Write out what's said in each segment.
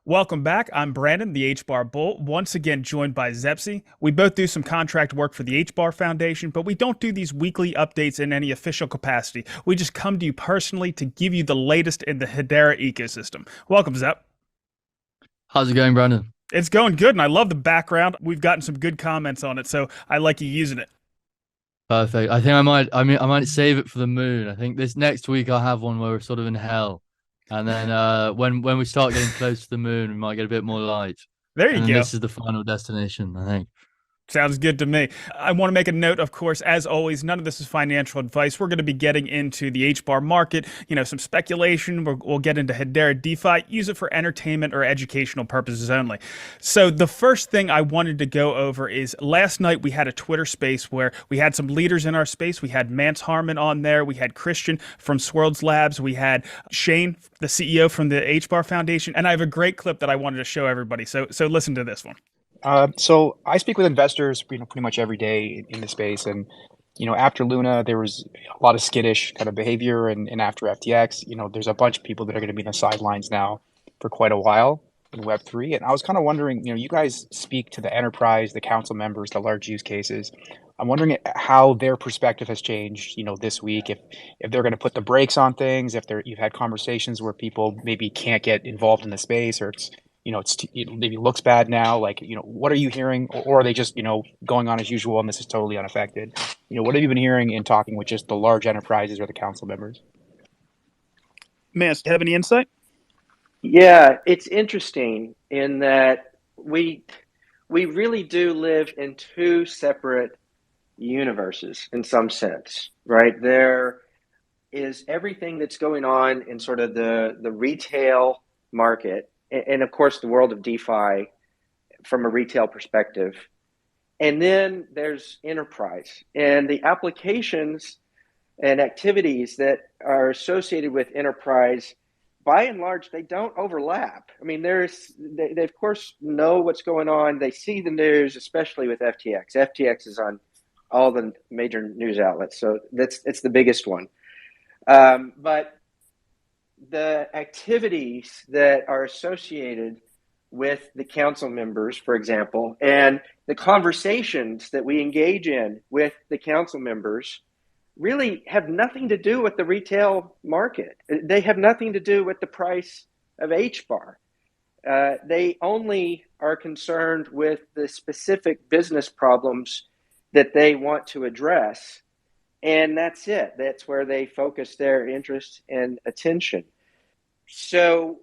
Welcome back. I'm Brandon, the HBAR Bull, once again joined by Zepsi. We both do some contract work for the HBAR Foundation, but we don't do these weekly updates in any official capacity. We just come to you personally to give you the latest in the Hedera ecosystem. Welcome, Zep. How's it going, Brandon? It's going good, and I love the background. We've gotten some good comments on it, so I like you using it. Perfect. I think I might save it for the moon. I think this next week I'll have one where we're sort of in hell. And then when we start getting close to the moon, we might get a bit more light. There you And then go. this is the final destination, I think. Sounds good to me. I want to make a note, of course, as always, none of this is financial advice. We're going to be getting into the HBAR market, some speculation. We'll get into Hedera DeFi, use it for entertainment or educational purposes only. So, the first thing I wanted to go over is last night we had a Twitter space where we had some leaders in our space. We had Mance Harmon on there. We had Christian from Swirls Labs. We had Shane, the CEO from the HBAR Foundation. And I have a great clip that I wanted to show everybody. So listen to this one. So I speak with investors, pretty much every day in the space, and after Luna, there was a lot of skittish kind of behavior, and after FTX, there's a bunch of people that are going to be on the sidelines now for quite a while in Web3, and I was kind of wondering, you guys speak to the enterprise, the council members, the large use cases. I'm wondering how their perspective has changed, this week, if they're going to put the brakes on things, if you've had conversations where people maybe can't get involved in the space, or it maybe looks bad now. Like, what are you hearing, or are they just, going on as usual and this is totally unaffected? What have you been hearing in talking with just the large enterprises or the council members? Mance, do you have any insight? Yeah, it's interesting in that we really do live in two separate universes in some sense, right? There is everything that's going on in sort of the retail market, and of course the world of DeFi from a retail perspective. And then there's enterprise and the applications and activities that are associated with enterprise. By and large, they don't overlap. I mean, they of course know what's going on. They see the news, especially with FTX. FTX is on all the major news outlets, so it's the biggest one. But the activities that are associated with the council members, for example, and the conversations that we engage in with the council members really have nothing to do with the retail market. They have nothing to do with the price of HBAR. They only are concerned with the specific business problems that they want to address. And that's it. That's where they focus their interest and attention. So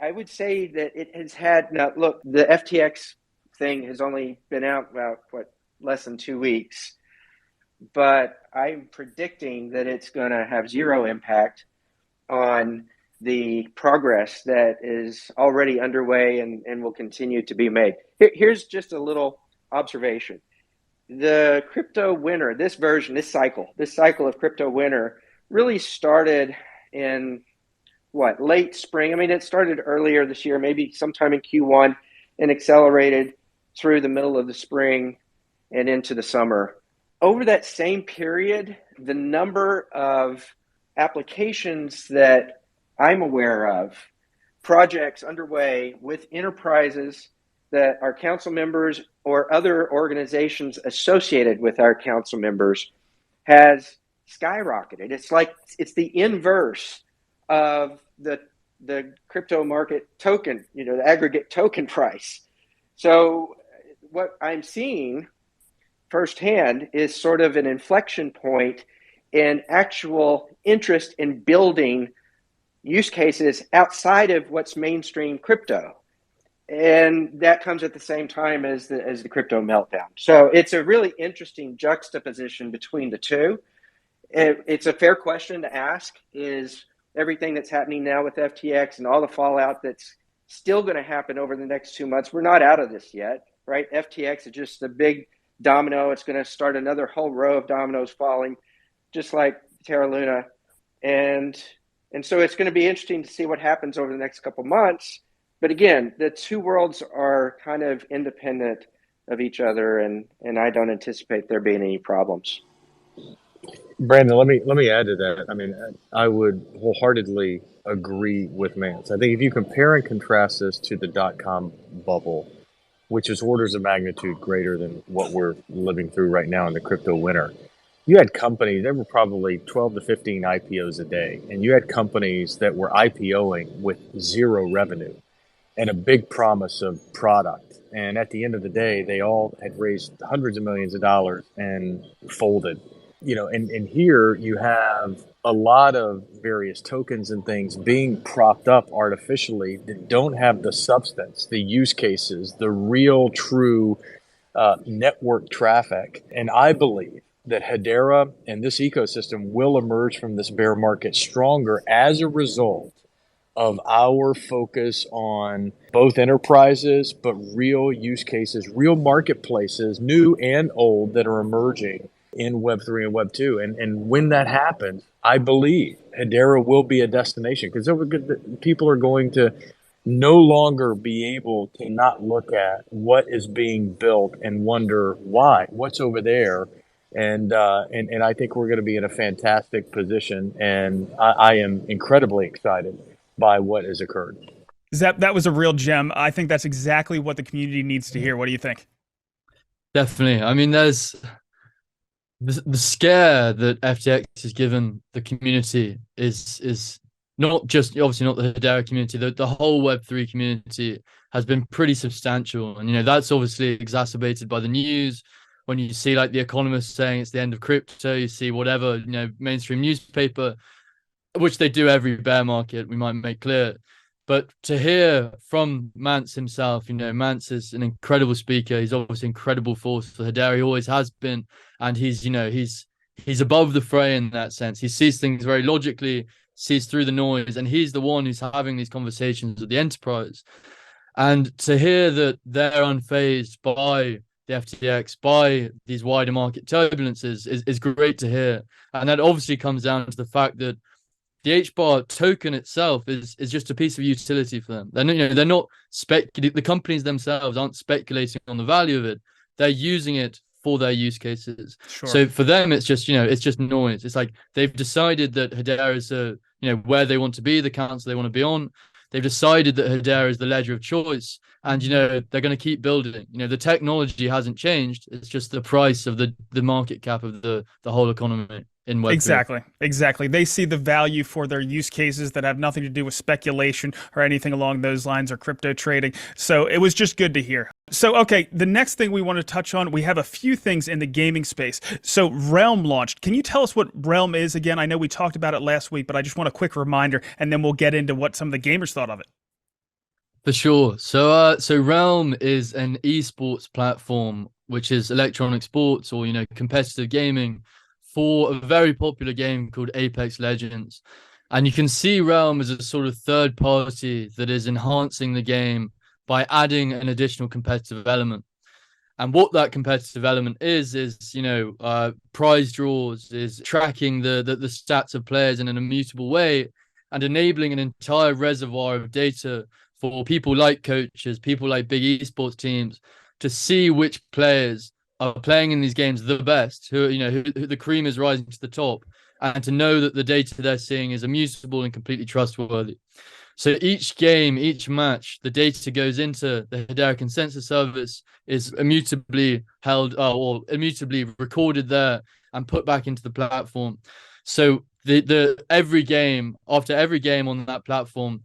I would say that it has had, now look, the FTX thing has only been out about, less than 2 weeks. But I'm predicting that it's going to have zero impact on the progress that is already underway and will continue to be made. Here's just a little observation. The crypto winter, this cycle of crypto winter really started in late spring. I mean, it started earlier this year, maybe sometime in Q1, and accelerated through the middle of the spring and into the summer. Over that same period, the number of applications that I'm aware of, projects underway with enterprises that are council members or other organizations associated with our council members, has skyrocketed. It's the inverse of the crypto market token, the aggregate token price. So what I'm seeing firsthand is sort of an inflection point in actual interest in building use cases outside of what's mainstream crypto. And that comes at the same time as the crypto meltdown. So it's a really interesting juxtaposition between the two. It's a fair question to ask, is everything that's happening now with FTX and all the fallout that's still going to happen over the next 2 months. We're not out of this yet, right? FTX is just the big domino. It's going to start another whole row of dominoes falling, just like Terra Luna. And so it's going to be interesting to see what happens over the next couple months. But again, the two worlds are kind of independent of each other, and I don't anticipate there being any problems. Brandon, let me add to that. I mean, I would wholeheartedly agree with Mance. I think if you compare and contrast this to the dot-com bubble, which is orders of magnitude greater than what we're living through right now in the crypto winter, you had companies, there were probably 12 to 15 IPOs a day, and you had companies that were IPOing with zero revenue and a big promise of product. And at the end of the day, they all had raised hundreds of millions of dollars and folded. And here you have a lot of various tokens and things being propped up artificially that don't have the substance, the use cases, the real true network traffic. And I believe that Hedera and this ecosystem will emerge from this bear market stronger as a result of our focus on both enterprises, but real use cases, real marketplaces, new and old, that are emerging in Web3 and Web2. And when that happens, I believe Hedera will be a destination, because people are going to no longer be able to not look at what is being built and wonder why, what's over there. And I think we're going to be in a fantastic position, and I am incredibly excited by what has occurred. That was a real gem. I think that's exactly what the community needs to hear. What do you think? Definitely. I mean, there's the scare that FTX has given the community is not just, obviously not the Hedera community, the whole Web3 community has been pretty substantial. And, that's obviously exacerbated by the news. When you see like The Economist saying it's the end of crypto, you see whatever, mainstream newspaper, which they do every bear market, we might make clear. But to hear from Mance himself, Mance is an incredible speaker. He's obviously an incredible force for Hedera. He always has been. And he's above the fray in that sense. He sees things very logically, sees through the noise, and he's the one who's having these conversations with the enterprise. And to hear that they're unfazed by the FTX, by these wider market turbulences is great to hear. And that obviously comes down to the fact that the HBAR token itself is just a piece of utility for them. They're not the companies themselves aren't speculating on the value of it. They're using it for their use cases. Sure. So for them, it's just noise. It's like they've decided that Hedera is where they want to be, the council they want to be on. They've decided that Hedera is the ledger of choice, and they're going to keep building. The technology hasn't changed. It's just the price of the market cap of the whole economy in Web3. Exactly. They see the value for their use cases that have nothing to do with speculation or anything along those lines, or crypto trading. So it was just good to hear. So, okay, the next thing we want to touch on, we have a few things in the gaming space. So Realm launched. Can you tell us what Realm is again? I know we talked about it last week, but I just want a quick reminder, and then we'll get into what some of the gamers thought of it. For sure. So Realm is an esports platform, which is electronic sports or, competitive gaming, for a very popular game called Apex Legends. And you can see Realm as a sort of third party that is enhancing the game by adding an additional competitive element. And what that competitive element is prize draws, is tracking the stats of players in an immutable way, and enabling an entire reservoir of data for people like coaches, people like big esports teams, to see which players are playing in these games the best, who the cream is rising to the top, and to know that the data they're seeing is immutable and completely trustworthy. So each game, each match, the data goes into the Hedera consensus service, is immutably held or immutably recorded there and put back into the platform. So after every game on that platform,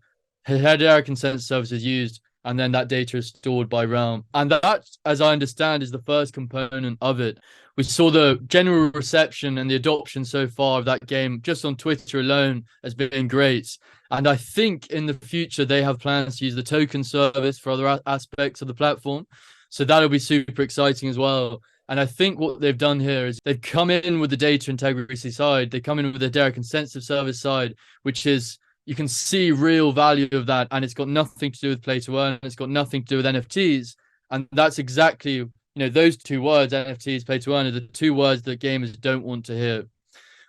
Hedera consensus service is used, and then that data is stored by Realm. And that, as I understand, is the first component of it. We saw the general reception and the adoption so far of that game just on Twitter alone has been great. And I think in the future, they have plans to use the token service for other aspects of the platform. So that'll be super exciting as well. And I think what they've done here is they've come in with the data integrity side. They come in with the Hedera consensus service side, which is, you can see real value of that, and it's got nothing to do with play to earn. It's got nothing to do with NFTs, and that's exactly those two words, NFTs, play to earn, are the two words that gamers don't want to hear.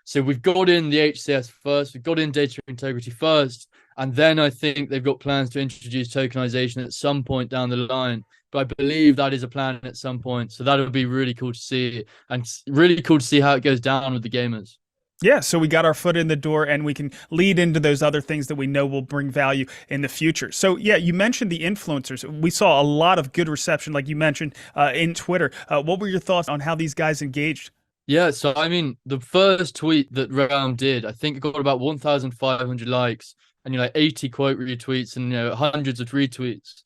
So we've got in the HCS first, we've got in data integrity first, and then I think they've got plans to introduce tokenization at some point down the line. But I believe that is a plan at some point, so that would be really cool to see, and really cool to see how it goes down with the gamers. Yeah, so we got our foot in the door and we can lead into those other things that we know will bring value in the future. So, yeah, you mentioned the influencers. We saw a lot of good reception, like you mentioned, in Twitter. What were your thoughts on how these guys engaged? Yeah, so I mean, the first tweet that Realm did, I think it got about 1,500 likes and 80 quote retweets and hundreds of retweets.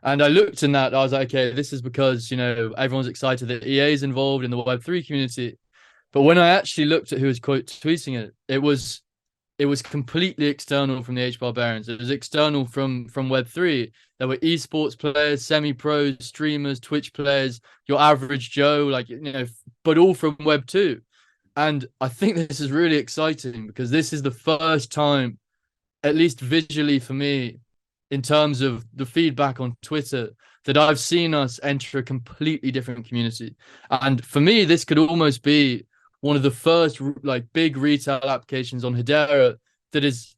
And I looked in that, I was like, okay, this is because everyone's excited that EA is involved in the Web3 community. But when I actually looked at who was quote tweeting it, it was completely external from the HBAR Barons. It was external from Web3. There were esports players, semi-pros, streamers, Twitch players, your average Joe, but all from Web2. And I think this is really exciting because this is the first time, at least visually for me, in terms of the feedback on Twitter, that I've seen us enter a completely different community. And for me, this could almost be one of the first big retail applications on Hedera that has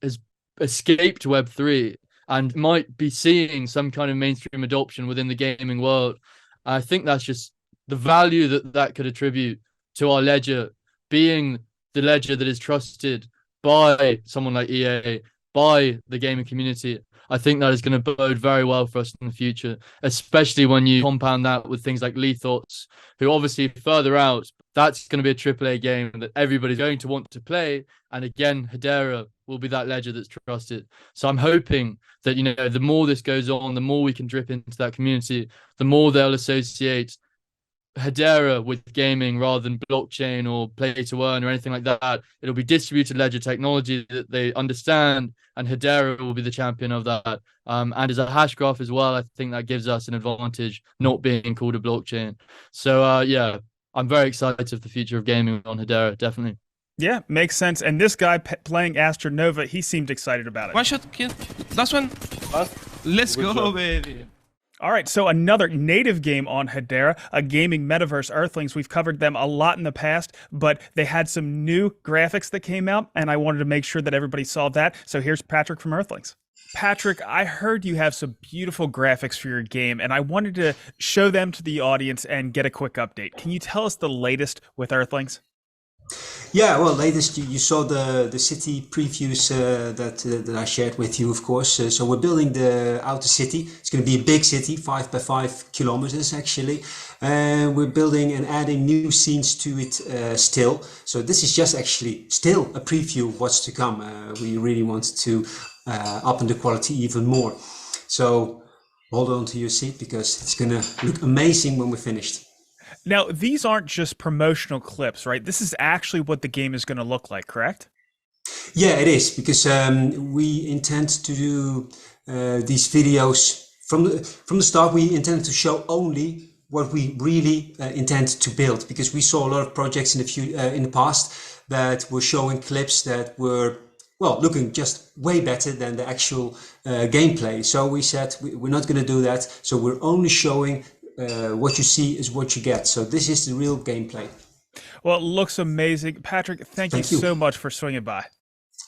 escaped Web3 and might be seeing some kind of mainstream adoption within the gaming world. I think that's just the value that could attribute to our ledger being the ledger that is trusted by someone like EA, by the gaming community. I think that is going to bode very well for us in the future, especially when you compound that with things like Lithos, who obviously further out, that's going to be a AAA game that everybody's going to want to play. And again, Hedera will be that ledger that's trusted. So I'm hoping that, the more this goes on, the more we can drip into that community, the more they'll associate Hedera with gaming rather than blockchain or play to earn or anything like that. It'll be distributed ledger technology that they understand, and Hedera will be the champion of that. And as a hash graph as well, I think that gives us an advantage not being called a blockchain. So yeah, I'm very excited for the future of gaming on Hedera, definitely. Yeah, makes sense. And this guy playing Astronova, he seemed excited about it. One shot kill. Last one. Let's go, baby. All right, so another native game on Hedera, a gaming metaverse, Earthlings. We've covered them a lot in the past, but they had some new graphics that came out, and I wanted to make sure that everybody saw that. So here's Patrick from Earthlings. Patrick, I heard you have some beautiful graphics for your game, and I wanted to show them to the audience and get a quick update. Can you tell us the latest with Earthlings? Yeah, well, latest you saw the city previews that I shared with you, of course. So we're building the outer city. It's going to be a big city, 5 by 5 kilometers actually. And we're building and adding new scenes to it still. So this is just actually still a preview of what's to come. We really want to up the quality even more. So hold on to your seat because it's going to look amazing when we're finished. Now, these aren't just promotional clips, right? This is actually what the game is going to look like, correct? Yeah, it is, because we intend to do these videos from the start. We intended to show only what we really intend to build, because we saw a lot of projects in the past that were showing clips that were, well, looking just way better than the actual gameplay. So we said we're not going to do that. So we're only showing what you see is what you get. So this is the real gameplay. Well, it looks amazing. Patrick, thank you so much for swinging by.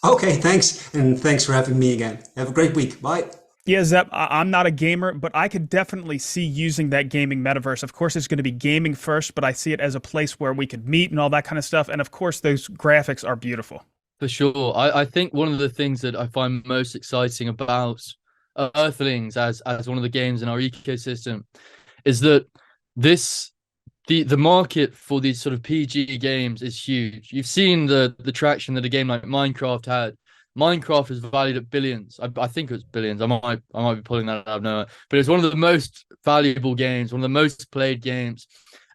Okay, thanks. And thanks for having me again. Have a great week. Bye. Yeah, Zep, I'm not a gamer, but I could definitely see using that gaming metaverse. Of course, it's going to be gaming first, but I see it as a place where we could meet and all that kind of stuff. And of course, those graphics are beautiful. For sure. I think one of the things that I find most exciting about Earthlings as one of the games in our ecosystem is that the market for these sort of PG games is huge. You've seen the traction that a game like Minecraft had. Minecraft is valued at billions. I think it was billions. I might be pulling that out of nowhere. But it's one of the most valuable games, one of the most played games.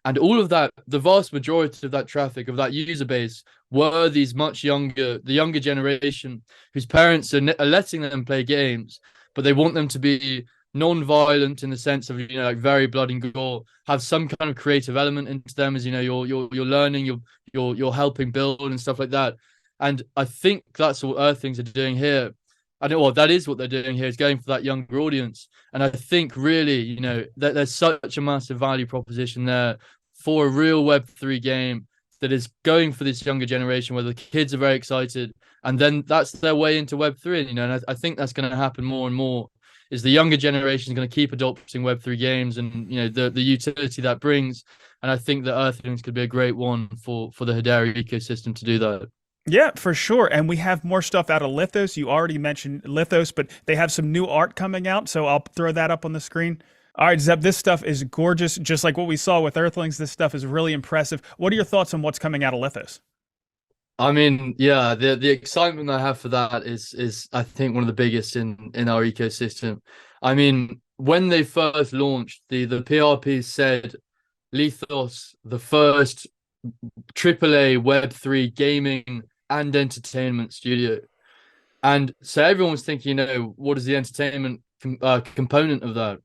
And all of that, the vast majority of that traffic, of that user base, were these the younger generation, whose parents are letting them play games, but they want them to be non-violent in the sense of like very blood and gore, have some kind of creative element into them, as you're learning, you're helping build and stuff like that. And I think that's what Earthlings are doing here. That is what they're doing here, is going for that younger audience. And I think really, that there's such a massive value proposition there for a real Web3 game that is going for this younger generation, where the kids are very excited, and then that's their way into Web3. And I think that's going to happen more and more. Is the younger generation is going to keep adopting Web3 games and the utility that brings. And I think that Earthlings could be a great one for the Hedera ecosystem to do that. Yeah, for sure. And we have more stuff out of Lithos. You already mentioned Lithos, but they have some new art coming out. So I'll throw that up on the screen. All right, Zeb, this stuff is gorgeous. Just like what we saw with Earthlings, this stuff is really impressive. What are your thoughts on what's coming out of Lithos? I mean, yeah, the excitement I have for that is I think one of the biggest in our ecosystem. I mean, when they first launched, the PRP said Lithos, the first AAA Web3 gaming and entertainment studio. And so everyone was thinking, what is the entertainment component of that?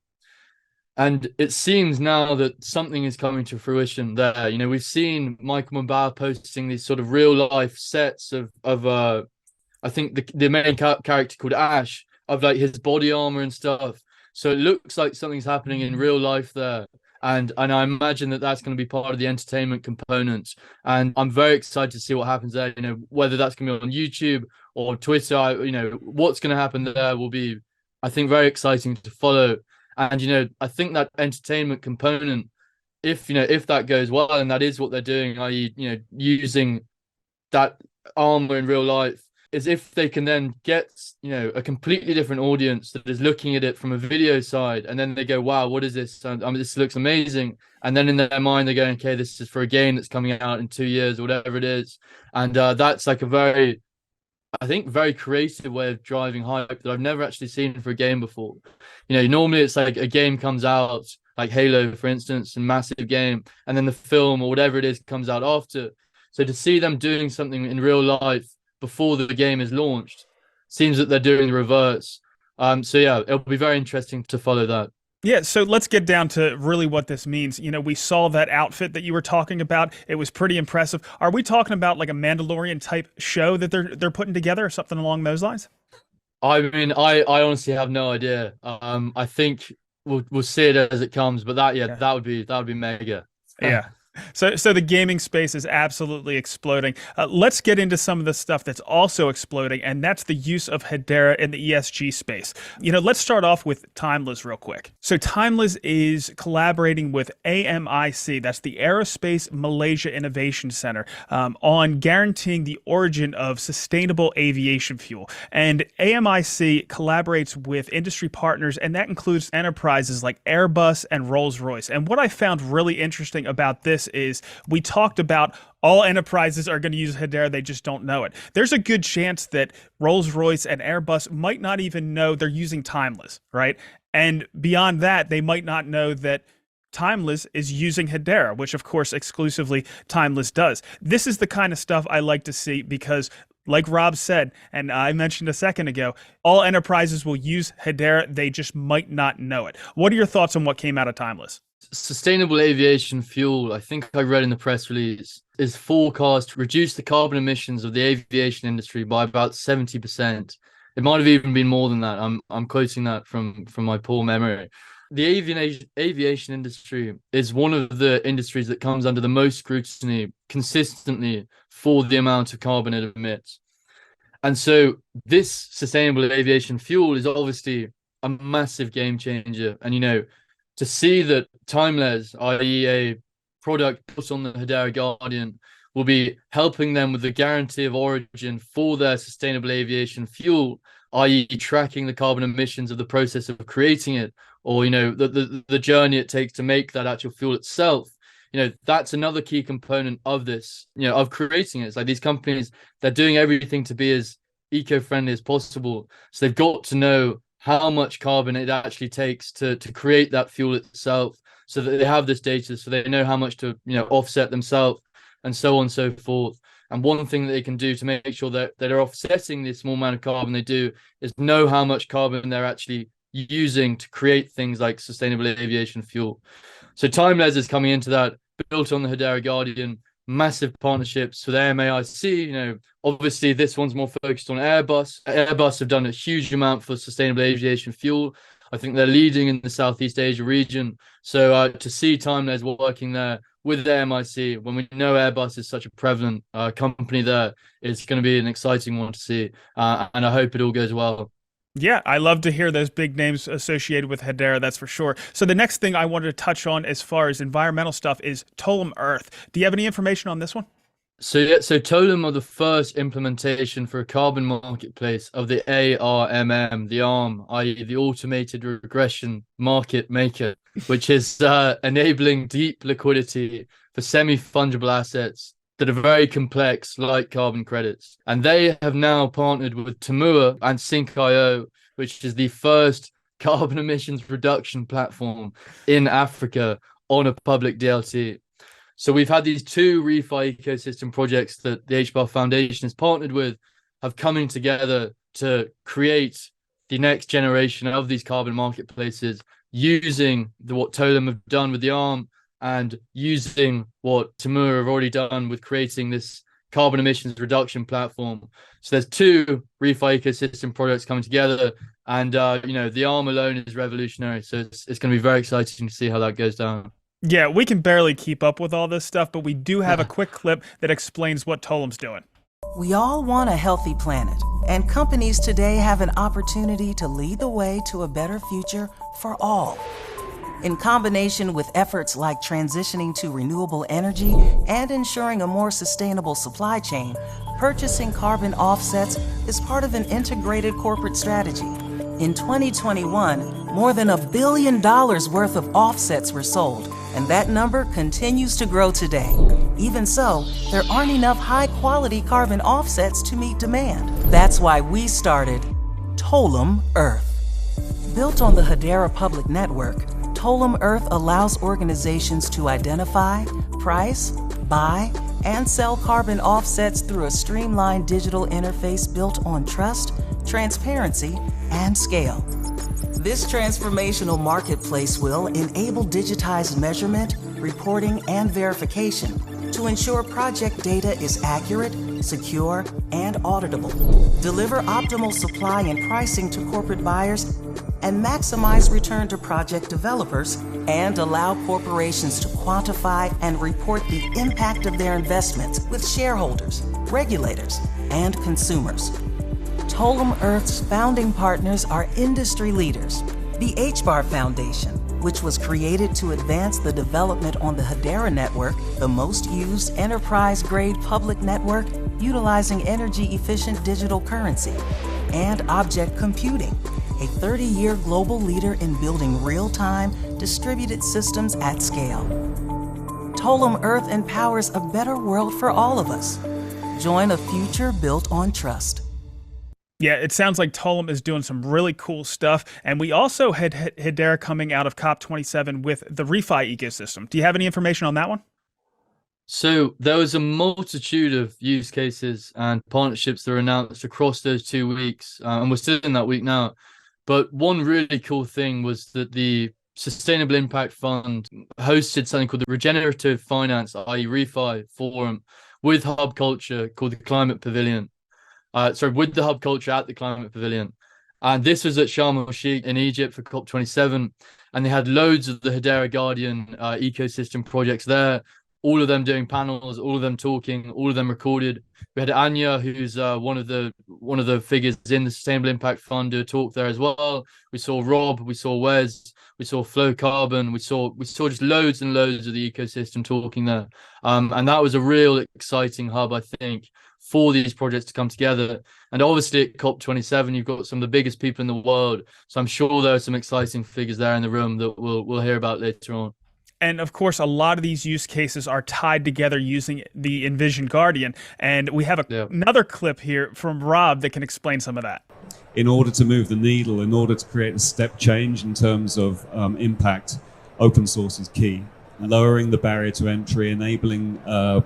And it seems now that something is coming to fruition there. We've seen Michael Mbao posting these sort of real life sets of I think the main character called Ash, of like his body armor and stuff. So it looks like something's happening in real life there. And I imagine that that's going to be part of the entertainment component. And I'm very excited to see what happens there. Whether that's going to be on YouTube or Twitter, what's going to happen there will be, I think, very exciting to follow. And, I think that entertainment component, if that goes well, and that is what they're doing, i.e., using that armor in real life, is if they can then get, a completely different audience that is looking at it from a video side, and then they go, wow, what is this? This looks amazing. And then in their mind, they're going, okay, this is for a game that's coming out in 2 years or whatever it is. And that's like a very creative way of driving hype that I've never actually seen for a game before. Normally it's like a game comes out, like Halo, for instance, a massive game, and then the film or whatever it is comes out after. So to see them doing something in real life before the game is launched seems that they're doing the reverse. So yeah, it'll be very interesting to follow that. Yeah, so let's get down to really what this means. We saw that outfit that you were talking about. It was pretty impressive. Are we talking about like a Mandalorian type show that they're putting together or something along those lines? I mean, I honestly have no idea. I think we'll see it as it comes, but that would be mega. Yeah. So the gaming space is absolutely exploding. Let's get into some of the stuff that's also exploding, and that's the use of Hedera in the ESG space. Let's start off with Timeless real quick. So Timeless is collaborating with AMIC, that's the Aerospace Malaysia Innovation Center, on guaranteeing the origin of sustainable aviation fuel. And AMIC collaborates with industry partners, and that includes enterprises like Airbus and Rolls-Royce. And what I found really interesting about this is we talked about all enterprises are going to use Hedera, they just don't know it. There's a good chance that Rolls-Royce and Airbus might not even know they're using Timeless, right? And beyond that, they might not know that Timeless is using Hedera, which of course exclusively Timeless does. This is the kind of stuff I like to see because, like Rob said, and I mentioned a second ago, all enterprises will use Hedera, they just might not know it. What are your thoughts on what came out of Timeless? Sustainable aviation fuel, I think I read in the press release, is forecast to reduce the carbon emissions of the aviation industry by about 70%. It might have even been more than that. I'm quoting that from my poor memory. The aviation industry is one of the industries that comes under the most scrutiny consistently for the amount of carbon it emits. And so this sustainable aviation fuel is obviously a massive game changer. And, to see that Timeless, i.e. a product built on the Hedera Guardian, will be helping them with the guarantee of origin for their sustainable aviation fuel, i.e. tracking the carbon emissions of the process of creating it, or, the journey it takes to make that actual fuel itself. That's another key component of this, of creating it. It's like these companies, they're doing everything to be as eco-friendly as possible. So they've got to know how much carbon it actually takes to create that fuel itself, so that they have this data, so they know how much to offset themselves, and so on and so forth. And one thing that they can do to make sure that they're offsetting the small amount of carbon they do is know how much carbon they're actually using to create things like sustainable aviation fuel. So Timeless is coming into that, built on the Hedera Guardian, massive partnerships with AMAIC. Obviously this one's more focused on Airbus. Airbus have done a huge amount for sustainable aviation fuel. I think they're leading in the Southeast Asia region. So to see Timeless working there with AMIC, when we know Airbus is such a prevalent company there, it's going to be an exciting one to see. And I hope it all goes well. Yeah, I love to hear those big names associated with Hedera, that's for sure. So the next thing I wanted to touch on as far as environmental stuff is Tollum Earth. Do you have any information on this one? So yeah, so Totem are the first implementation for a carbon marketplace of the ARMM, the ARM, i.e. the Automated Regression Market Maker, which is enabling deep liquidity for semi-fungible assets that are very complex, like carbon credits. And they have now partnered with Temua and Sync.io, which is the first carbon emissions reduction platform in Africa on a public DLT. So we've had these two refi ecosystem projects that the HBAR Foundation has partnered with, have coming together to create the next generation of these carbon marketplaces, using what Totem have done with the ARM and using what Temua have already done with creating this carbon emissions reduction platform. So there's two refi ecosystem projects coming together, and the ARM alone is revolutionary. So it's going to be very exciting to see how that goes down. Yeah, we can barely keep up with all this stuff, but we do have a quick clip that explains what Tolem's doing. We all want a healthy planet, and companies today have an opportunity to lead the way to a better future for all. In combination with efforts like transitioning to renewable energy and ensuring a more sustainable supply chain, purchasing carbon offsets is part of an integrated corporate strategy. In 2021, more than $1 billion worth of offsets were sold, and that number continues to grow today. Even so, there aren't enough high-quality carbon offsets to meet demand. That's why we started Tolem Earth. Built on the Hedera public network, Tolem Earth allows organizations to identify, price, buy, and sell carbon offsets through a streamlined digital interface built on trust, transparency, and scale. This transformational marketplace will enable digitized measurement, reporting, and verification to ensure project data is accurate, secure, and auditable, deliver optimal supply and pricing to corporate buyers, and maximize return to project developers, and allow corporations to quantify and report the impact of their investments with shareholders, regulators, and consumers. Tolem Earth's founding partners are industry leaders, the HBAR Foundation, which was created to advance the development on the Hedera network, the most used enterprise-grade public network utilizing energy-efficient digital currency, and Object Computing, a 30-year global leader in building real-time, distributed systems at scale. Tolem Earth empowers a better world for all of us. Join a future built on trust. Yeah, it sounds like Tolem is doing some really cool stuff. And we also had Hedera coming out of COP27 with the refi ecosystem. Do you have any information on that one? So there was a multitude of use cases and partnerships that were announced across those 2 weeks, and we're still in that week now. But one really cool thing was that the Sustainable Impact Fund hosted something called the Regenerative Finance, i.e. refi forum, with Hub Culture called the Climate Pavilion. With the Hub Culture at the Climate Pavilion. And this was at Sharm el-Sheikh in Egypt for COP27. And they had loads of the Hedera Guardian ecosystem projects there, all of them doing panels, all of them talking, all of them recorded. We had Anya, who's one of the figures in the Sustainable Impact Fund, do a talk there as well. We saw Rob, we saw Wes, we saw Flow Carbon, we saw just loads and loads of the ecosystem talking there. And that was a real exciting hub, I think, for these projects to come together. And obviously at COP27, you've got some of the biggest people in the world. So I'm sure there are some exciting figures there in the room that we'll hear about later on. And of course, a lot of these use cases are tied together using the Envision Guardian. And we have another clip here from Rob that can explain some of that. In order to move the needle, in order to create a step change in terms of impact, open source is key. Lowering the barrier to entry, enabling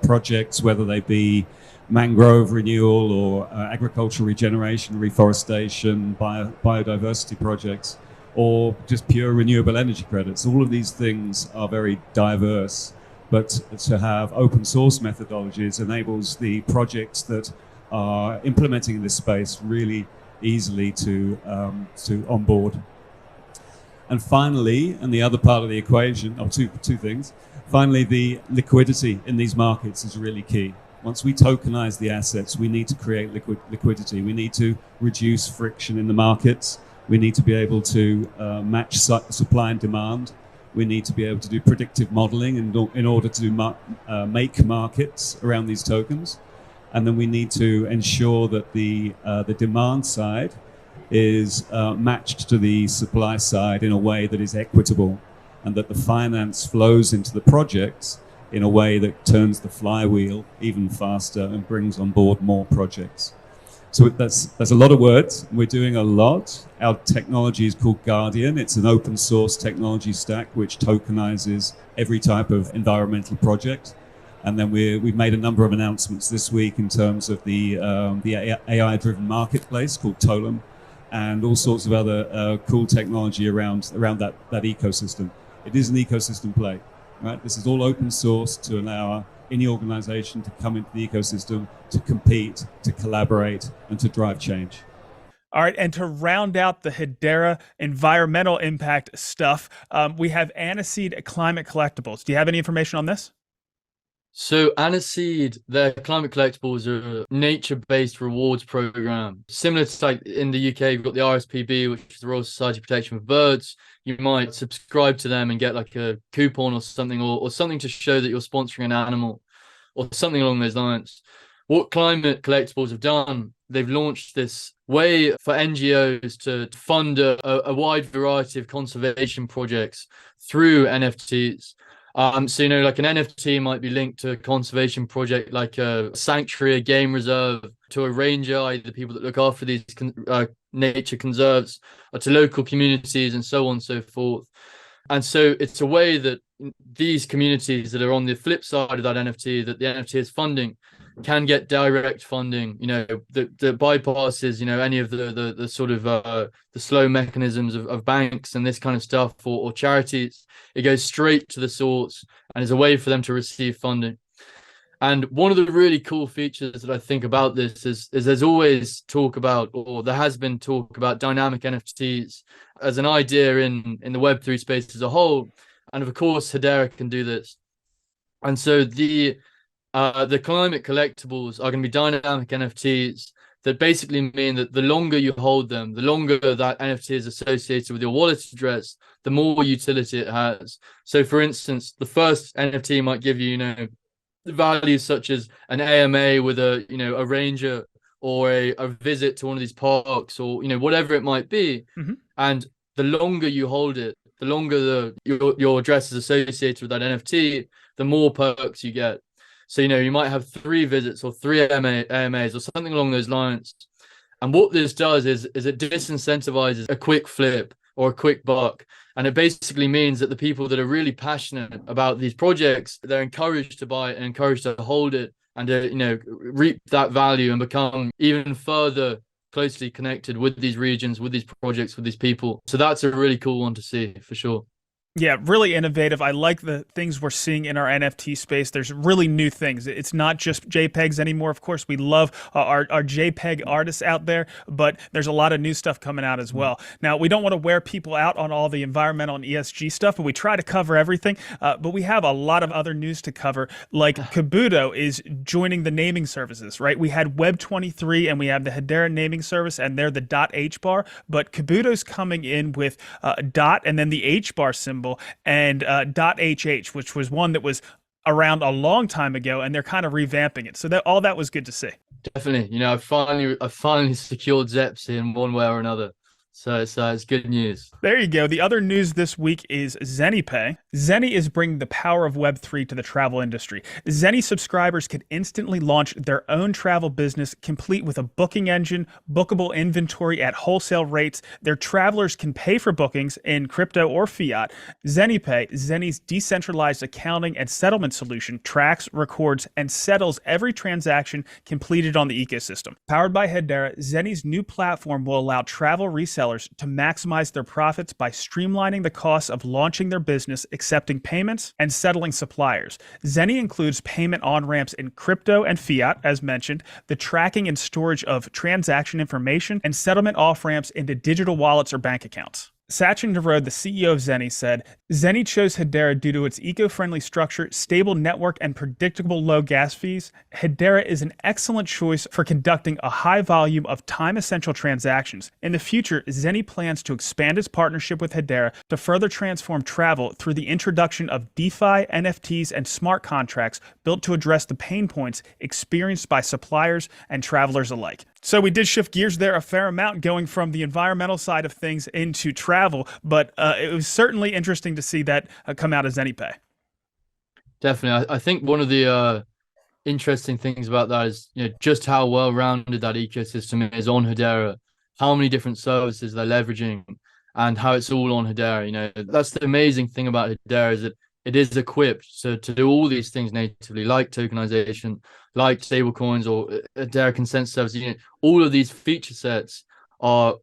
projects, whether they be mangrove renewal or agricultural regeneration, reforestation, biodiversity projects, or just pure renewable energy credits. All of these things are very diverse, but to have open source methodologies enables the projects that are implementing in this space really easily to onboard. And finally, and the other part of the equation, two things. Finally, the liquidity in these markets is really key. Once we tokenize the assets, we need to create liquidity. We need to reduce friction in the markets. We need to be able to match supply and demand. We need to be able to do predictive modeling in order to make markets around these tokens. And then we need to ensure that the demand side is matched to the supply side in a way that is equitable, and that the finance flows into the projects in a way that turns the flywheel even faster and brings on board more projects. So that's a lot of words. We're doing a lot. Our technology is called Guardian. It's an open source technology stack which tokenizes every type of environmental project. And then we've made a number of announcements this week in terms of the AI-driven marketplace called Tolem, and all sorts of other cool technology around that ecosystem. It is an ecosystem play, right? This is all open source to allow any organization to come into the ecosystem, to compete, to collaborate, and to drive change. All right, and to round out the Hedera environmental impact stuff, we have Aniseed Climate Collectibles. Do you have any information on this? So Aniseed, their climate collectibles are a nature-based rewards program. Similar to like in the UK, you've got the RSPB, which is the Royal Society of Protection for Birds. You might subscribe to them and get like a coupon or something, or something to show that you're sponsoring an animal or something along those lines. What climate collectibles have done, they've launched this way for NGOs to fund a wide variety of conservation projects through NFTs. So, like an NFT might be linked to a conservation project, like a sanctuary, a game reserve, to a ranger, either people that look after these nature conserves, or to local communities and so on and so forth. And so it's a way that these communities that are on the flip side of that NFT, that the NFT is funding, can get direct funding, that bypasses, any of the sort of the slow mechanisms of banks and this kind of stuff, or charities. It goes straight to the source and is a way for them to receive funding. And one of the really cool features that I think about this is there's always talk about, or there has been talk about, dynamic NFTs as an idea in the Web3 space as a whole. And of course, Hedera can do this. And so the climate collectibles are going to be dynamic NFTs that basically mean that the longer you hold them, the longer that NFT is associated with your wallet address, the more utility it has. So for instance, the first NFT might give you, values such as an AMA with a ranger, or a visit to one of these parks, or, whatever it might be. Mm-hmm. And the longer you hold it, the longer your address is associated with that NFT, the more perks you get. So, you might have 3 visits or 3 AMAs or something along those lines. And what this does is it disincentivizes a quick flip or a quick buck. And it basically means that the people that are really passionate about these projects, they're encouraged to buy it and encouraged to hold it and to, reap that value and become even further closely connected with these regions, with these projects, with these people. So that's a really cool one to see for sure. Yeah, really innovative. I like the things we're seeing in our NFT space. There's really new things. It's not just JPEGs anymore. Of course, we love our JPEG artists out there, but there's a lot of new stuff coming out as well. Now, we don't want to wear people out on all the environmental and ESG stuff, but we try to cover everything. But we have a lot of other news to cover, like Kabuto is joining the naming services, right? We had Web23 and we have the Hedera naming service, and they're the .HBAR, but Kabuto's coming in with dot and then the HBAR symbol, and .HH, which was one that was around a long time ago, and they're kind of revamping it. So all that was good to see. Definitely. I finally secured Zeps in one way or another. So it's good news. There you go. The other news this week is Zenipe. Zeni is bringing the power of Web3 to the travel industry. Zeni subscribers could instantly launch their own travel business, complete with a booking engine, bookable inventory at wholesale rates. Their travelers can pay for bookings in crypto or fiat. Zenipe, Zeni's decentralized accounting and settlement solution, tracks, records, and settles every transaction completed on the ecosystem. Powered by Hedera, Zeni's new platform will allow travel resellers to maximize their profits by streamlining the costs of launching their business, accepting payments, and settling suppliers. Zeni includes payment on-ramps in crypto and fiat, as mentioned, the tracking and storage of transaction information, and settlement off-ramps into digital wallets or bank accounts. Sachin Narode, the CEO of Zeni, said, Zeni chose Hedera due to its eco-friendly structure, stable network, and predictable low gas fees. Hedera is an excellent choice for conducting a high volume of time-essential transactions. In the future, Zeni plans to expand its partnership with Hedera to further transform travel through the introduction of DeFi, NFTs, and smart contracts built to address the pain points experienced by suppliers and travelers alike. So we did shift gears there a fair amount, going from the environmental side of things into travel, but it was certainly interesting to see that come out of Zenipe. Definitely. I think one of the interesting things about that is, just how well-rounded that ecosystem is on Hedera, how many different services they're leveraging, and how it's all on Hedera. That's the amazing thing about Hedera, is that it is equipped to do all these things natively, like tokenization, like stablecoins, or Hedera consensus services. All of these feature sets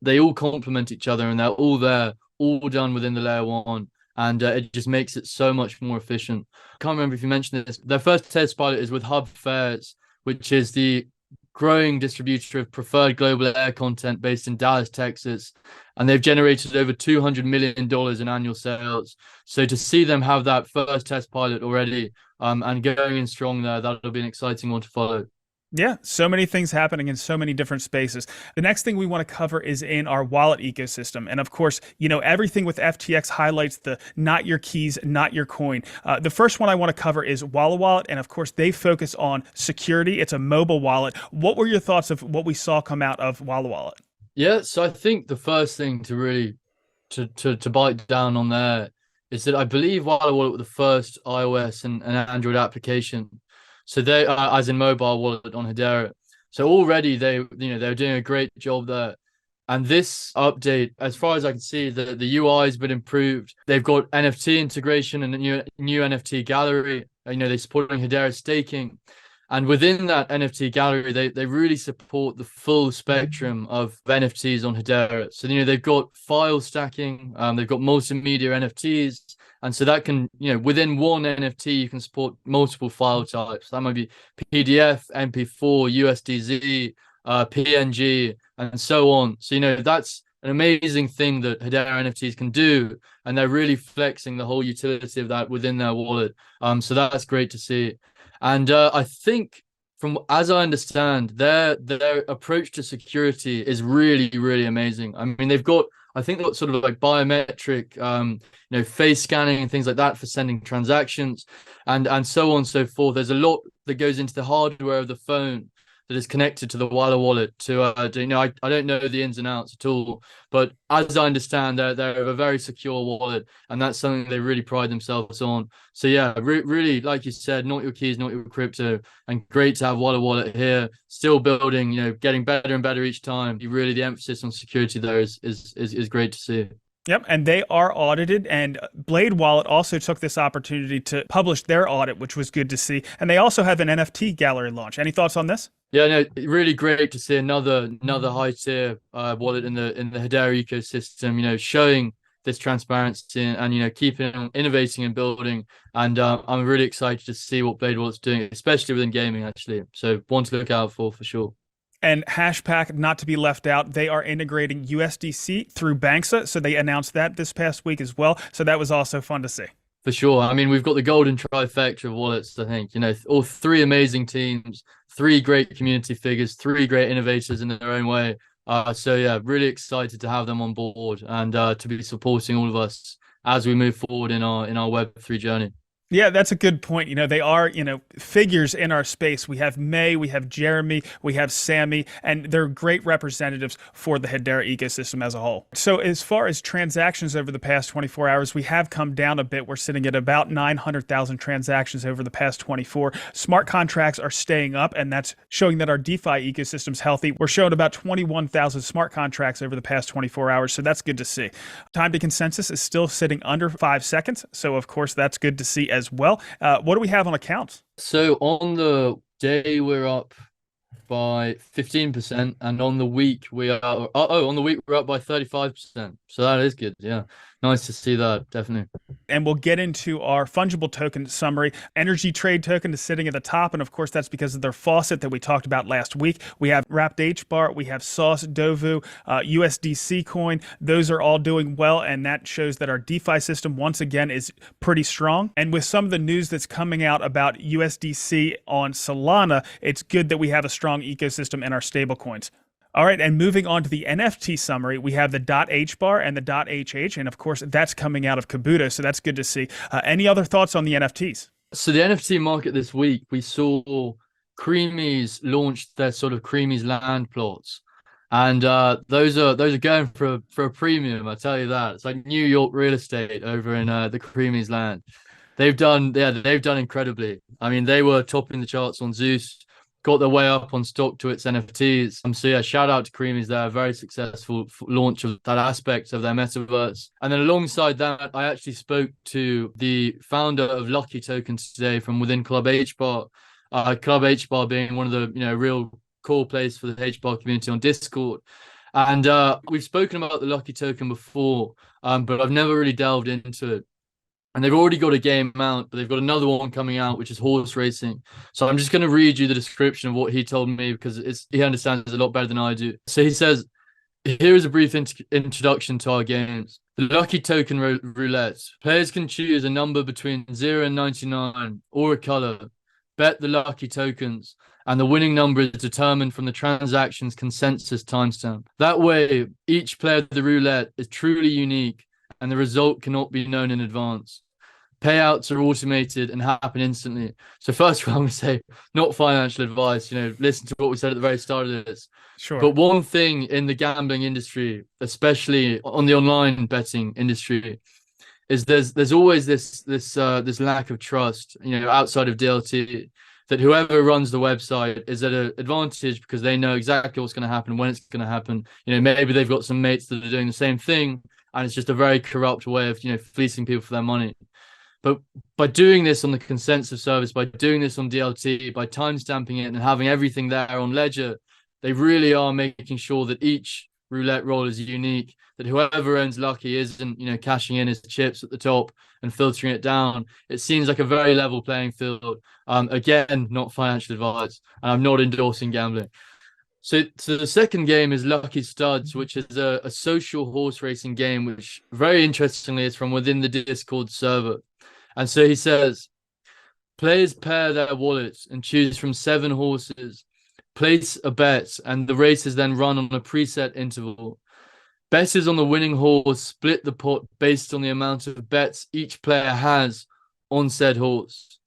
they all complement each other, and they're all there, all done within the layer one. And it just makes it so much more efficient. I can't remember if you mentioned this. Their first test pilot is with Hub Fairs, which is the growing distributor of preferred global air content based in Dallas, Texas. And they've generated over $200 million in annual sales. So to see them have that first test pilot already and going in strong there, that'll be an exciting one to follow. Yeah, so many things happening in so many different spaces. The next thing we want to cover is in our wallet ecosystem. And of course, everything with FTX highlights the not your keys, not your coin. The first one I want to cover is Walla Wallet. And of course, they focus on security. It's a mobile wallet. What were your thoughts of what we saw come out of Walla Wallet? Yeah, so I think the first thing to really to bite down on there is that I believe Walla Wallet was the first iOS and Android application. So they, as in mobile wallet on Hedera. So already they're doing a great job there. And this update, as far as I can see, the UI has been improved. They've got NFT integration and a new NFT gallery. They're supporting Hedera staking. And within that NFT gallery, they really support the full spectrum of NFTs on Hedera. So, they've got file stacking, they've got multimedia NFTs. And so that can, within one NFT, you can support multiple file types. That might be PDF, MP4, USDZ, PNG, and so on. So, that's an amazing thing that Hedera NFTs can do. And they're really flexing the whole utility of that within their wallet. So that's great to see. And I think, as I understand, their approach to security is really, really amazing. I mean, they've got sort of like biometric, face scanning and things like that for sending transactions, and so on and so forth. There's a lot that goes into the hardware of the phone that is connected to the Walla wallet. I don't know the ins and outs at all, but as I understand, they're a very secure wallet, and that's something they really pride themselves on. So yeah, really, like you said, not your keys, not your crypto, and great to have Walla wallet here, still building, getting better and better each time. Really, the emphasis on security there is great to see. Yep, and they are audited, and Blade Wallet also took this opportunity to publish their audit, which was good to see. And they also have an NFT gallery launch. Any thoughts on this? Yeah, no, really great to see another high tier wallet in the Hedera ecosystem. Showing this transparency and keeping on innovating and building. And I'm really excited to see what Blade Wallet's doing, especially within gaming, actually. So one to look out for sure. And Hashpack, not to be left out, they are integrating USDC through Banksa. So they announced that this past week as well. So that was also fun to see. For sure. I mean, we've got the golden trifecta of wallets, I think. All three amazing teams, three great community figures, three great innovators in their own way. So yeah, really excited to have them on board and to be supporting all of us as we move forward in our Web3 journey. Yeah, that's a good point. They are, figures in our space. We have May, we have Jeremy, we have Sammy, and they're great representatives for the Hedera ecosystem as a whole. So as far as transactions over the past 24 hours, we have come down a bit. We're sitting at about 900,000 transactions over the past 24. Smart contracts are staying up, and that's showing that our DeFi ecosystem's healthy. We're showing about 21,000 smart contracts over the past 24 hours, so that's good to see. Time to consensus is still sitting under 5 seconds, so of course that's good to see as well. What do we have on accounts? So on the day, we're up by 15%, and on the week we're up by 35%. So that is good. Yeah, nice to see that, definitely. And we'll get into our fungible token summary. Energy Trade token is sitting at the top, and of course that's because of their faucet that we talked about last week. We have Wrapped HBAR, we have Sauce, Dovu, USDC coin. Those are all doing well, and that shows that our DeFi system once again is pretty strong. And with some of the news that's coming out about USDC on Solana, it's good that we have a strong ecosystem in our stablecoins. All right, and moving on to the NFT summary, we have the .HBAR and the .HH, and of course, that's coming out of Kabuto, so that's good to see. Any other thoughts on the NFTs? So the NFT market this week, we saw Creamies launched their sort of Creamies land plots, and those are going for a premium. I tell you that. It's like New York real estate over in the Creamies land. They've done incredibly. I mean, they were topping the charts on Zeus, got their way up on stock to its NFTs. So yeah, shout out to Creamies there. Very successful launch of that aspect of their metaverse. And then alongside that, I actually spoke to the founder of Lucky Tokens today from within Club HBAR. Club HBAR being one of the real core place for the HBAR community on Discord. And we've spoken about the Lucky token before, but I've never really delved into it. And they've already got a game out, but they've got another one coming out, which is horse racing. So I'm just going to read you the description of what he told me, because he understands it a lot better than I do. So he says, here is a brief introduction to our games. The Lucky Token Roulette. Players can choose a number between 0 and 99, or a color. Bet the Lucky Tokens, and the winning number is determined from the transaction's consensus timestamp. That way, each player of the roulette is truly unique, and the result cannot be known in advance. Payouts are automated and happen instantly. So first of all, I'm going to say, not financial advice, listen to what we said at the very start of this. Sure. But one thing in the gambling industry, especially on the online betting industry, is there's always this lack of trust, outside of DLT, that whoever runs the website is at an advantage because they know exactly what's going to happen, when it's going to happen. Maybe they've got some mates that are doing the same thing, and it's just a very corrupt way of, fleecing people for their money. But by doing this on the consensus service, by doing this on DLT, by timestamping it and having everything there on Ledger, they really are making sure that each roulette roll is unique, that whoever owns Lucky isn't, cashing in his chips at the top and filtering it down. It seems like a very level playing field. Again, not financial advice, and I'm not endorsing gambling. So the second game is Lucky Studs, which is a social horse racing game, which very interestingly is from within the Discord server. And so he says, players pair their wallets and choose from 7 horses, place a bet, and the race is then run on a preset interval. Bettors on the winning horse split the pot based on the amount of bets each player has on said horse.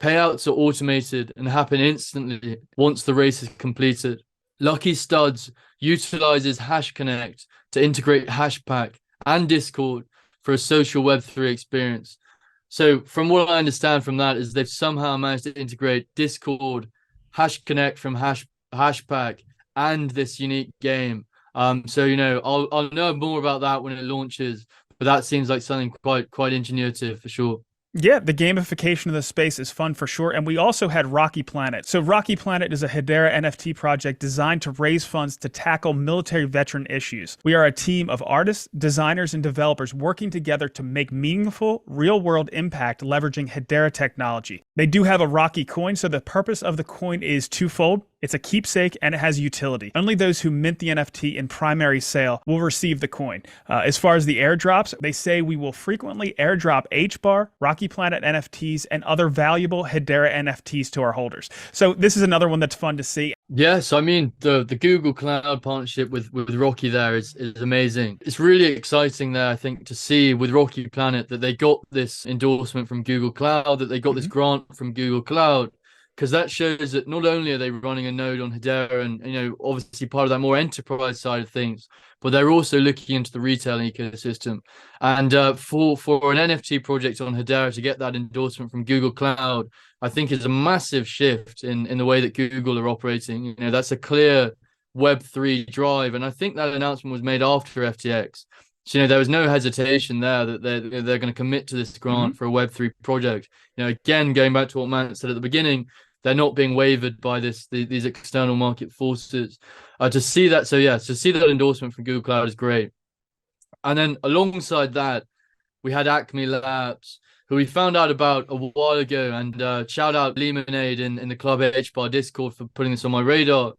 Payouts are automated and happen instantly once the race is completed. Lucky Studs utilizes Hash Connect to integrate Hashpack and Discord for a social Web3 experience. So from what I understand from that is they've somehow managed to integrate Discord, Hash Connect from Hashpack, and this unique game. So I'll know more about that when it launches, but that seems like something quite ingenuitive for sure. Yeah, the gamification of the space is fun for sure. And we also had Rocky Planet. So Rocky Planet is a Hedera NFT project designed to raise funds to tackle military veteran issues. We are a team of artists, designers, and developers working together to make meaningful, real-world impact leveraging Hedera technology. They do have a Rocky coin, so the purpose of the coin is twofold. It's a keepsake and it has utility. Only those who mint the NFT in primary sale will receive the coin. As far as the airdrops, they say we will frequently airdrop HBAR, Rocky Planet NFTs, and other valuable Hedera NFTs to our holders. So this is another one that's fun to see. Yes, I mean, the Google Cloud partnership with Rocky there is amazing. It's really exciting there, I think, to see with Rocky Planet that they got this endorsement from Google Cloud, that they got this grant from Google Cloud. Because that shows that not only are they running a node on Hedera and, obviously part of that more enterprise side of things, but they're also looking into the retail ecosystem. And for an NFT project on Hedera to get that endorsement from Google Cloud, I think is a massive shift in the way that Google are operating. That's a clear Web3 drive. And I think that announcement was made after FTX. So, there was no hesitation there that they're going to commit to this grant for a Web3 project. Again, going back to what Mance said at the beginning, they're not being wavered by these external market forces. To see that, to see that endorsement from Google Cloud is great. And then alongside that, we had Acme Labs, who we found out about a while ago, and shout out Lemonade in the Club HBAR Discord for putting this on my radar.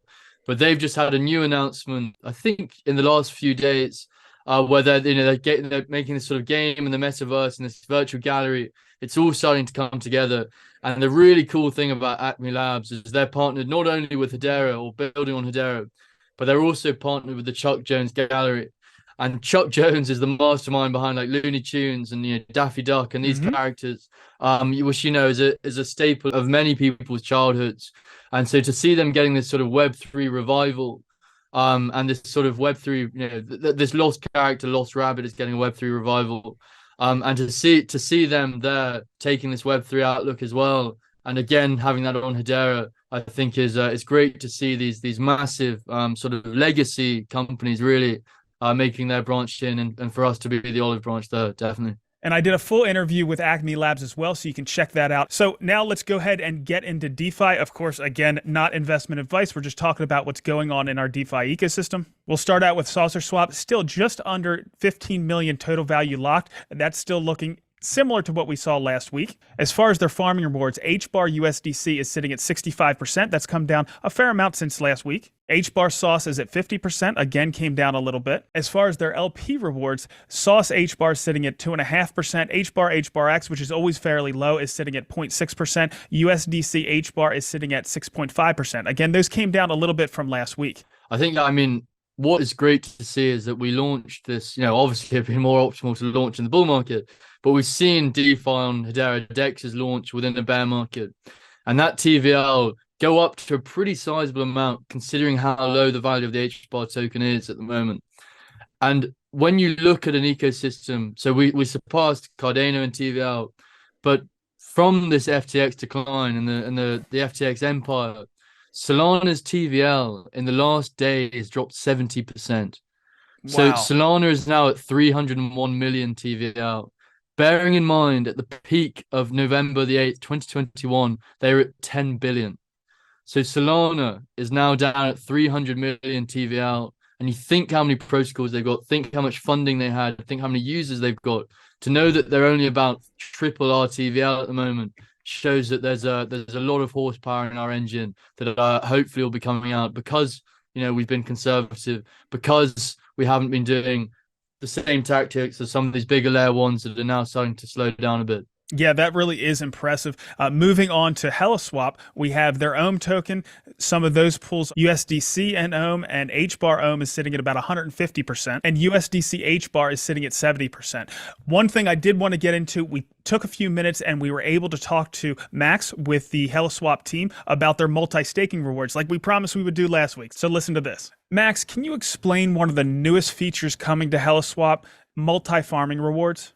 But they've just had a new announcement, I think, in the last few days, where they're making this sort of game in the metaverse and this virtual gallery. It's all starting to come together. And the really cool thing about Acme Labs is they're partnered not only with Hedera or building on Hedera, but they're also partnered with the Chuck Jones Gallery. And Chuck Jones is the mastermind behind like Looney Tunes and Daffy Duck and these characters, which is a staple of many people's childhoods. And so to see them getting this sort of Web3 revival, and this sort of Web3, this lost character, Lost Rabbit, is getting a Web3 revival, and to see them there taking this Web3 outlook as well, and again having that on Hedera, I think is great to see these massive sort of legacy companies really making their branch in, and for us to be the olive branch there, definitely. And I did a full interview with Acme Labs as well, so you can check that out. So now let's go ahead and get into DeFi. Of course, again, not investment advice. We're just talking about what's going on in our DeFi ecosystem. We'll start out with Saucer Swap, still just under 15 million total value locked. That's still looking similar to what we saw last week. As far as their farming rewards, HBAR USDC is sitting at 65%. That's come down a fair amount since last week. HBAR Sauce is at 50%, again came down a little bit. As far as their LP rewards, Sauce HBAR is sitting at 2.5%. HBAR which is always fairly low, is sitting at 0.6%. USDC HBAR is sitting at 6.5%. Again, those came down a little bit from last week. I think, what is great to see is that we launched this, obviously it'd been more optimal to launch in the bull market, but we've seen DeFi on Hedera DEX's launch within the bear market. And that TVL go up to a pretty sizable amount considering how low the value of the HBAR token is at the moment. And when you look at an ecosystem, so we surpassed Cardano and TVL, but from this FTX decline and the FTX empire, Solana's TVL in the last day has dropped 70%. Wow. So Solana is now at 301 million TVL. Bearing in mind, at the peak of November the 8th, 2021, they were at 10 billion. So Solana is now down at 300 million TVL. And you think how many protocols they've got, think how much funding they had, think how many users they've got. To know that they're only about triple our TVL at the moment shows that there's a lot of horsepower in our engine that hopefully will be coming out because we've been conservative, because we haven't been doing the same tactics as some of these bigger layer ones that are now starting to slow down a bit. Yeah, that really is impressive. Moving on to HeliSwap, we have their OHM token. Some of those pools, USDC and OHM, and HBAR OHM is sitting at about 150%, and USDC HBAR is sitting at 70%. One thing I did want to get into, we took a few minutes and we were able to talk to Max with the HeliSwap team about their multi-staking rewards, like we promised we would do last week. So listen to this. Max, can you explain one of the newest features coming to HeliSwap, multi-farming rewards?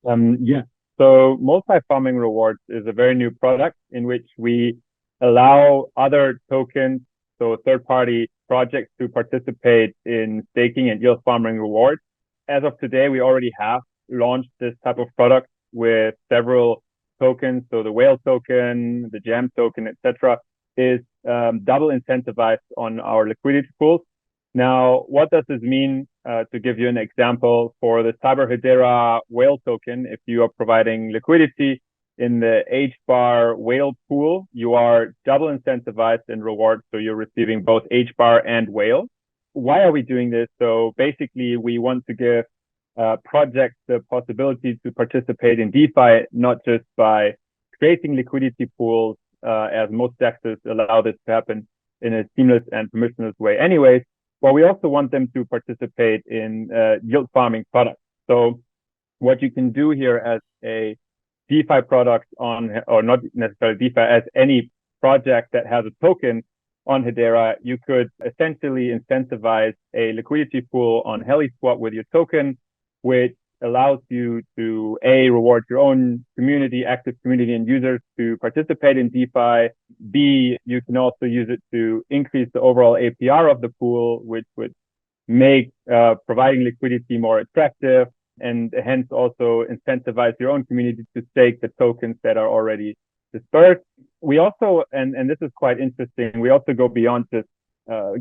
Yeah. So multi-farming rewards is a very new product in which we allow other tokens, so third-party projects, to participate in staking and yield farming rewards. As of today, we already have launched this type of product with several tokens. So the whale token, the jam token, etc., is double incentivized on our liquidity pools. Now, what does this mean? To give you an example, for the Cyber Hedera whale token, if you are providing liquidity in the HBAR whale pool, you are double incentivized in rewards. So you're receiving both HBAR and whale. Why are we doing this? So basically, we want to give projects the possibility to participate in DeFi, not just by creating liquidity pools, as most DEXs allow this to happen in a seamless and permissionless way anyways. But we also want them to participate in yield farming products. So what you can do here as a DeFi product or not necessarily DeFi, as any project that has a token on Hedera, you could essentially incentivize a liquidity pool on HeliSwap with your token, which allows you to reward your own community, active community and users to participate in DeFi. B, you can also use it to increase the overall APR of the pool, which would make providing liquidity more attractive, and hence also incentivize your own community to stake the tokens that are already dispersed. We also, and this is quite interesting, we also go beyond just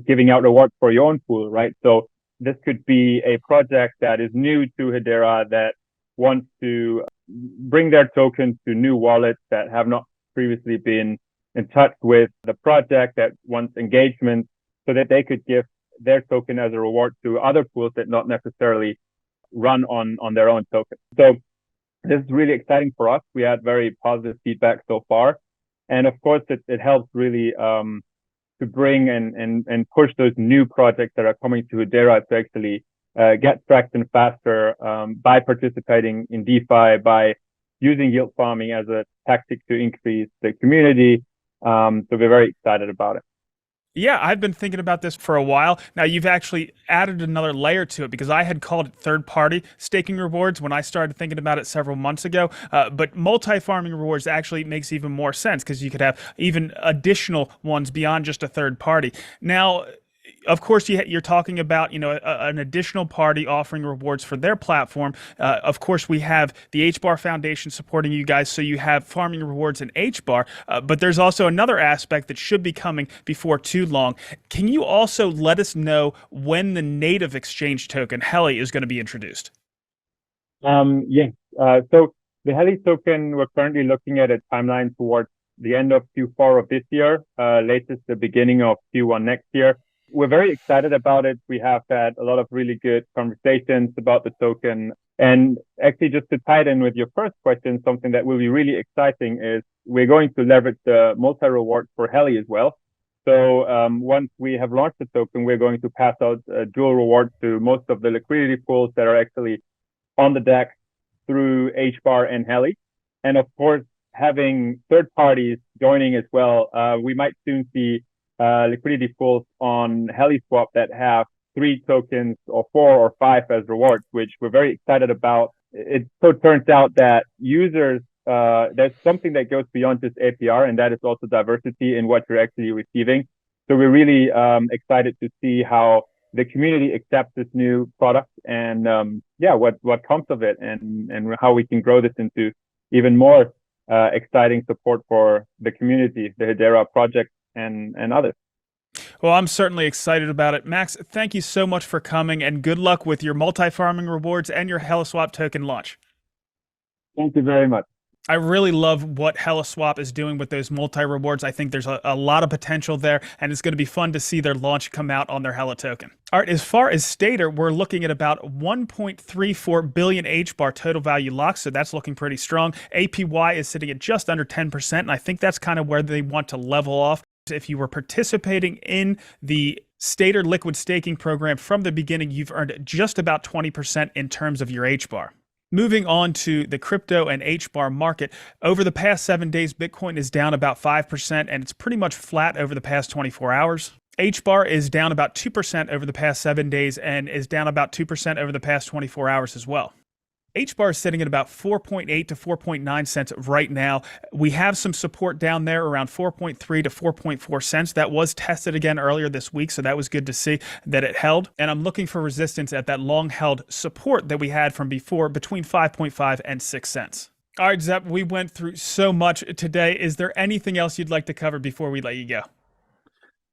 giving out rewards for your own pool, right? So this could be a project that is new to Hedera that wants to bring their tokens to new wallets that have not previously been in touch with the project, that wants engagement, so that they could give their token as a reward to other pools that not necessarily run on their own token. So this is really exciting for us. We had very positive feedback so far. And of course, it helps really to bring and push those new projects that are coming to Hedera to actually get traction faster by participating in DeFi, by using yield farming as a tactic to increase the community. So we're very excited about it. Yeah, I've been thinking about this for a while. Now, you've actually added another layer to it, because I had called it third-party staking rewards when I started thinking about it several months ago. But multi-farming rewards actually makes even more sense, because you could have even additional ones beyond just a third party. Now, of course, you're talking about, an additional party offering rewards for their platform. Of course, we have the HBAR Foundation supporting you guys, so you have farming rewards in HBAR. But there's also another aspect that should be coming before too long. Can you also let us know when the native exchange token, Heli, is going to be introduced? Yes. So the Heli token, we're currently looking at a timeline towards the end of Q4 of this year, latest the beginning of Q1 next year. We're very excited about it. We have had a lot of really good conversations about the token. And actually, just to tie it in with your first question, something that will be really exciting is we're going to leverage the multi-reward for Heli as well. So once we have launched the token, we're going to pass out dual rewards to most of the liquidity pools that are actually on the deck through HBAR and Heli. And of course, having third parties joining as well, we might soon see liquidity pools on HeliSwap that have 3 tokens or 4 or 5 as rewards, which we're very excited about. It so turns out that users, there's something that goes beyond just APR, and that is also diversity in what you're actually receiving. So we're really excited to see how the community accepts this new product and what comes of it, and how we can grow this into even more exciting support for the community, the Hedera project, and others. Well, I'm certainly excited about it. Max, thank you so much for coming, and good luck with your multi-farming rewards and your HeliSwap token launch. Thank you very much. I really love what HeliSwap is doing with those multi-rewards. I think there's a lot of potential there, and it's going to be fun to see their launch come out on their Heli token. All right, as far as Stater, we're looking at about 1.34 billion HBAR total value locked, so that's looking pretty strong. APY is sitting at just under 10%, and I think that's kind of where they want to level off. If you were participating in the Stater liquid staking program from the beginning, you've earned just about 20% in terms of your HBAR. Moving on to the crypto and HBAR market, over the past 7 days, Bitcoin is down about 5%, and it's pretty much flat over the past 24 hours. HBAR is down about 2% over the past 7 days and is down about 2% over the past 24 hours as well. HBAR is sitting at about 4.8 to 4.9 cents right now. We have some support down there around 4.3 to 4.4 cents. That was tested again earlier this week, so that was good to see that it held. And I'm looking for resistance at that long-held support that we had from before between 5.5 and 6 cents. All right, Zep, we went through so much today. Is there anything else you'd like to cover before we let you go?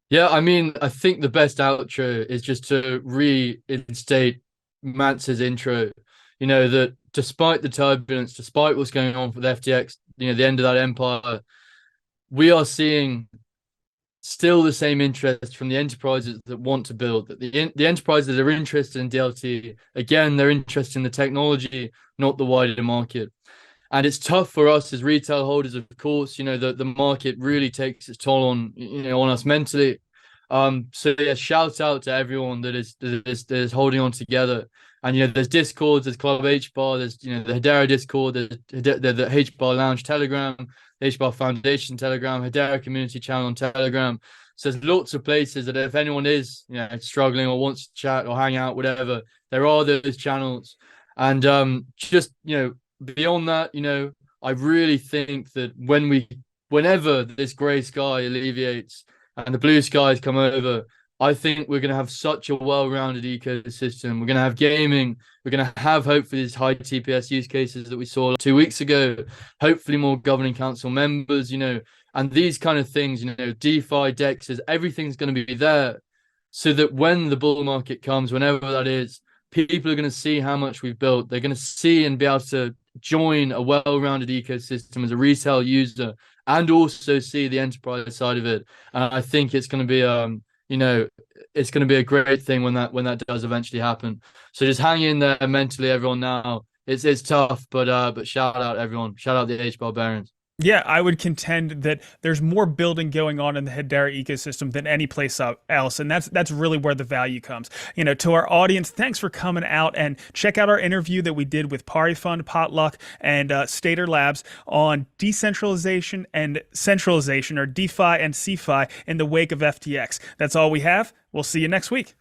Yeah, I mean, I think the best outro is just to reinstate Mance's intro. That despite the turbulence, despite what's going on with FTX, the end of that empire, we are seeing still the same interest from the enterprises that want to build. That the enterprises that are interested in DLT, again, they're interested in the technology, not the wider market. And it's tough for us as retail holders, of course. The market really takes its toll on us mentally. So yeah, shout out to everyone that is holding on together. And there's Discords, there's Club HBAR, there's the Hedera Discord, there's the HBAR Lounge Telegram, the HBAR Foundation Telegram, Hedera Community Channel on Telegram. So there's lots of places that if anyone is struggling or wants to chat or hang out, whatever, there are those channels. And just beyond that, I really think that whenever this grey sky alleviates and the blue skies come over, I think we're going to have such a well-rounded ecosystem. We're going to have gaming. We're going to have hopefully these high TPS use cases that we saw 2 weeks ago. Hopefully more governing council members, and these kind of things, DeFi, DEXs, everything's going to be there so that when the bull market comes, whenever that is, people are going to see how much we've built. They're going to see and be able to join a well-rounded ecosystem as a retail user and also see the enterprise side of it. And I think it's going to be it's going to be a great thing when that does eventually happen. So just hang in there mentally, everyone. Now it's tough, but shout out everyone. Shout out the HBAR Barons. Yeah, I would contend that there's more building going on in the Hedera ecosystem than any place else, and that's really where the value comes. To our audience, thanks for coming out, and check out our interview that we did with Pari Fund, Potluck, and Stater Labs on decentralization and centralization, or DeFi and CeFi, in the wake of FTX. That's all we have. We'll see you next week.